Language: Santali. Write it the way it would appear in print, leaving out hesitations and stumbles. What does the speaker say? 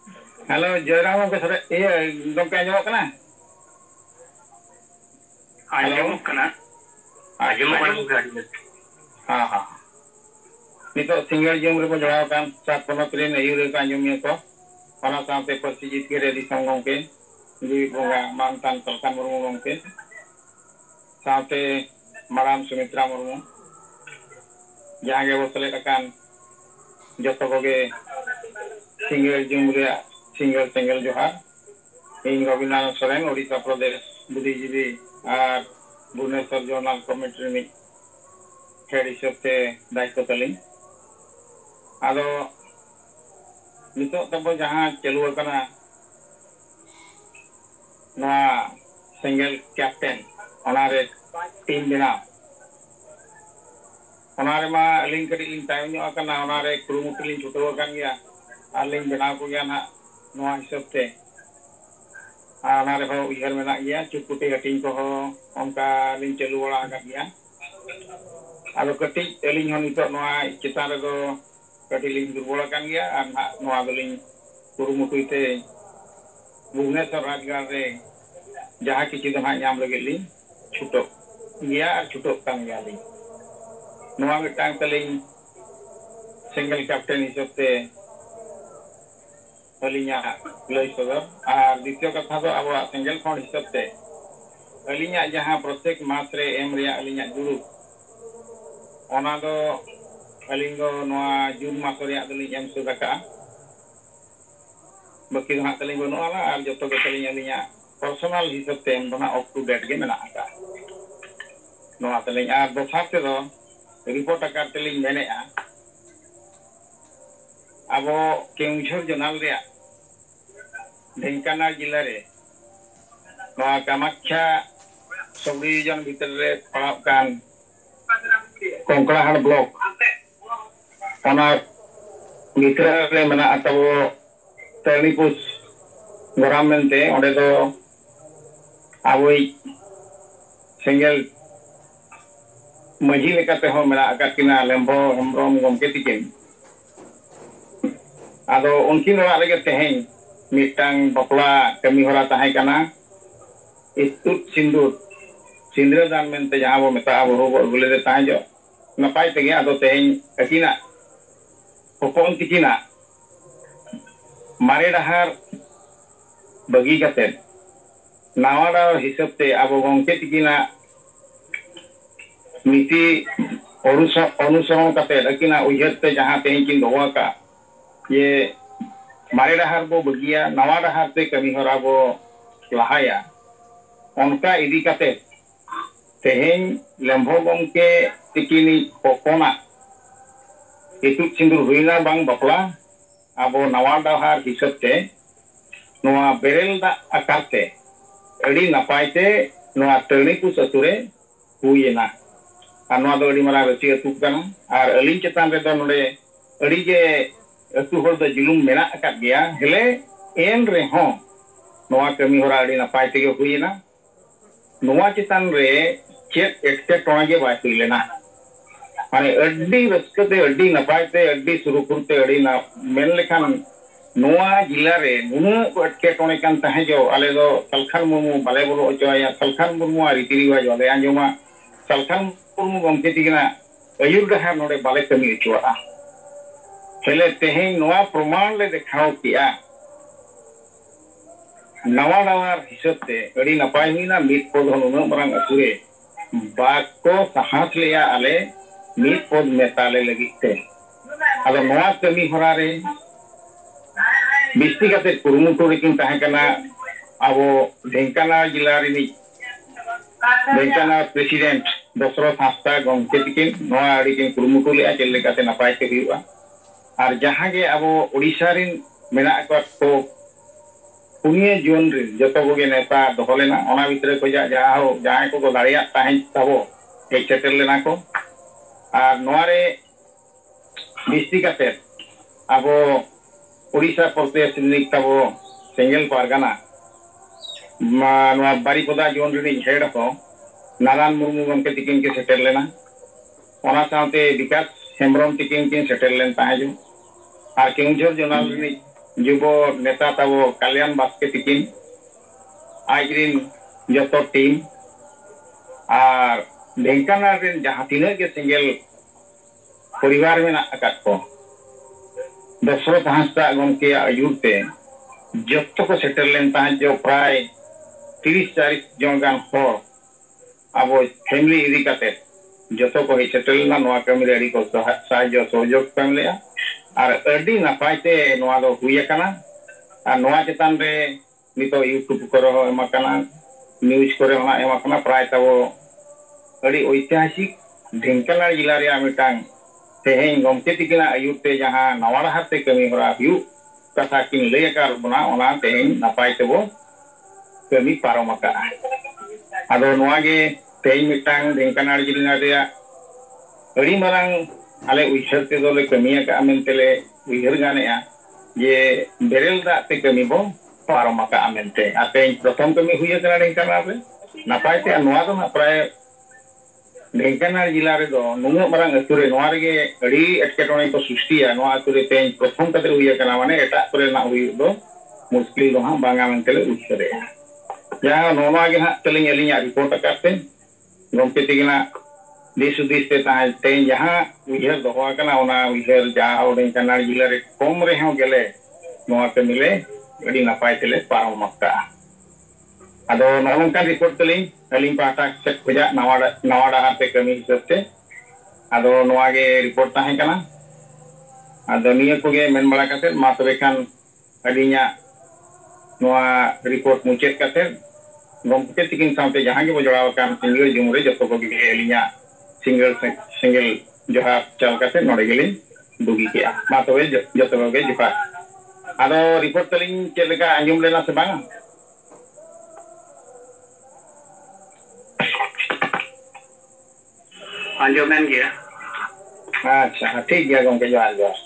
हेलो जयराम गomke सर ये गomke आंजमोग कना आंजमोग कना आंजमोग कना हाँ हाँ नितो सिंगल जूम रे को जवाब कान सात पनत रे नयूरे का आंजमिया को ona साथे परसी जीत के रेडी संग गomke जी बोगा मानतान कलकान मुर्मू गomke साथे माराम सुमित्रा मुर्मू जहां गे बसले कान जतो कोगे सिंगल जूम रे सिंगल जोहार इन रविनारायण सोरेन ओडिशा प्रदेश बुद्धिजीवी और भुवनेश्वर जोनाल कमिटी रि हेड हिसाब से दायित्व तलिंग आदो नितो तब जहां चलू कना नवा सिंगल कैप्टन ओनारे टीम बनाव ओनारे मा अलिंग कड़ी लिंग तायम ᱧᱚᱜ ᱟᱠᱟᱱᱟ ओनारे कुरुमुटु लिंग छुटाव आकान गया आलिंग बनाव को गया ना नवा हिसाब से उहर मेना गया चुटपुटी हटिंग को उनका लिंग चालू बड़ा आकान गया आदो कटी अलिंग हो नितो नवा चितान रे दो कटी लिंग दुर्बल आकान गया और ना नवा लिंग कुरुमुटुते भुवनेश्वर राजगार रे जहां किसी दो ना नाम लगे लिंग छुटो गया और छुटो कान गया लिंग नवा मिटांग तलिंग सिंगल कैप्टन हिसाब से अलिंगा लय सदर और द्वितीय कथा दो अब सिंगल फंड हिसाब से अलिंगा जहां प्रत्येक मास रे एम रिया अलिंगा जुरु ओना दो अलिंग दो नवा जून मास रिया दलिंग एम सुदाका बाकी दो तलिंग बनुआला और जतो के तलिंग अलिंगा पर्सनल हिसाब से एम दोना अप टू डेट गे मेना आका नवा तलिंग और दोसार से दो रिपोर्ट आकार तलिंग मेनेआ अब केउझर जोनाल रे ढेंकानाल जिला रे कामाख्या सब डिविजन भीतर रे पड़ाव कान कोंकड़ाहाट ब्लॉक ओना भीतर रे मेना तबो तरणीपुस गराम मेनते ओंडे दो आबोई सिंगल मझी लेकाते हो मेना आकाकिना लेम्बो हेम्ब्रम गomke तिकिन आदो उनकिन ओड़ा रेगे तेहें मिटांग बपला कमी होरा ताहे कना इस्तुत सिंदूर दान मेनते जहां बो मेता बो गुले दे ताहे जो नपाय तेगे आदो तेहें अकिना होपन तिकिना मारे डहार बगी कते नावा डार हिसाब ते आबो गomke तिकिना नीति अनुसरण कते अकिना उयहर ते जहां तेहें किन दोवा का ये मारे डहार बो बगिया नवा डहार ते कमी होरा बो लहाया उनका इदी कते तेहें लेम्भो गomke तिकिनी होकोना इतुत सिंदूर हुईना बांग बपला आबो नवा डहार हिसाब ते नवा बेरेल दा आकारते अड़ी नपायते नवा तरणीपुस अतुरे हुईना और नवा दो अड़ी मारा रसी अतु कना और अलिंग चेतान रे दो नोडे अड़ी जे अतु होर दो जुलुम मेना अकात गया हेले एन रे हो नवा कमी होरा अड़ी नपाय तेगे हुईना नवा चेतान रे चेत एकटे टोंगे बाय हुईलेना माने अड्डी रस्कते अड्डी नपायते अड्डी सुरुकुरते अड्डी ना मेन लेखान नवा जिला रे नुनु अटके टोने कान ताहे जो आले दो सलखान मुर्मू बाले बोलो अचोया सलखान मुर्मू रीति रिवाज वाले आंजोमा सलखान मुर्मू गomke तिकिना अयुर डहार नोडे बाले कमी अचोआ हेले तेहें नवा प्रमाण ले देखाव किया नवा नवा हिसाब से अड़ी नपाय हुईना मित पद नुनु मरांग अतुरे बाको साहस लिया आले मित पद मेताले लगिते आदो नवा कमी होरा रे बिस्ती कते कुरुमुटु रेकिन ताहे कना आबो ढेंकानाल जिला रिनी ढेंकानाल प्रेसिडेंट दशरथ हांसदा गomke तिकिन नवा अड़ी किन कुरुमुटु ले चेले काते नपाय ते हुआ और जहां गे अब ओडिशा रिन मेना को पुनिया जोन रे जतो गोगे नेता दोहो लेना ओना भितरे को जहां को दाड़िया ताहे तबो एक सेटल लेना को और नोरे बिस्ती काते अब ओडिशा प्रदेश रिन तबो सिंगल पारगाना नवा बारीपदा जोन रिन हेड को नारायण मुर्मू गomke तिकिन के सेटल लेना ओना साथे विकास हेम्ब्रम तिकिन किन सेटल लेन ताहे जो और केउझर जोनाल रिन युवा नेता तबो कल्याण बास्के तिकिन आजरिन जतो टीम और ढेंकानाल रेन जहां तिनाग के सिंगल परिवार में अकात को दशरथ हांसदा गमके आयुरते जतो को सेटल लेन तान जो प्राय 30-40 जन गान हो अब फैमिली इदी काते जतो को सेटल ना नोआ कमी रेडी को साहाय्य सहयोग कम लेया और अडी नापायते नोआ दो हुई काना और नोआ चेतान रे नितो यूट्यूब को रहो एमा काना न्यूज को रहो एमा काना प्राय तबो अड़ी ऐतिहासिक ढेंकानाल जिला रे मिटांग तेहें गमके तिकिना आयुते जहां नवा डहारते कमी होरा हुयु कथा किन लय कार बना ओना तेहें नापाय तेबो कमी पारमका आदो नोआ गे तेहें मिटांग ढेंकानाल जिला रे अड़ी मारांग आले उइहर ते दोले कमिया का मेनतेले उइहर गानेया ये बेरेल दा ते कमी बो पारमका मेनते आते प्रथम कमी हुई कना ढेंकानाल रे नापाय ते नोआ दो ना प्राय ढेंकानाल जिला रे दो नुंग मारांग अतुरे नोआ रे गे अड़ी एटकेटोने को सृष्टिया नोआ अतुरे तें प्रथम कते हुई कना माने एटा करे ना हुई दो मुश्किल दो हां बांगा मेनतेले उइहरे या नोना गे हां तलिंग एलिया रिपोर्ट करते गमके तिगिना दिस ते ताहे तें जहां उइहर दोहा कना ओना उइहर जहां ढेंकानाल जिला रे कम रे हो गेले नोआ ते मिले अड़ी नापाय तेले पारमका आदो नौका रिपोर्ट तलिंग अलिंग पाटा से खुजा नवा डहाते कमी हिसाबते आदो नोआ गे रिपोर्ट ताहे कना आदो निया को गे मेन बड़ा काते मा तबे खान अलिंगा नोआ रिपोर्ट मुचेत काते गमके तिकिन सामते जहां गे बजड़ाव कान सिंगल जुमरे जतो को गे अलिंगा सिंगल जहा चल काते नोडे गेलिन दुगी के मा तबे जतो गे जुपा आदो रिपोर्ट तलिंग चेलका अंजुम लेना से बांगा आंजोमेन गया अच्छा ठीक गया गमके जोहार जोहार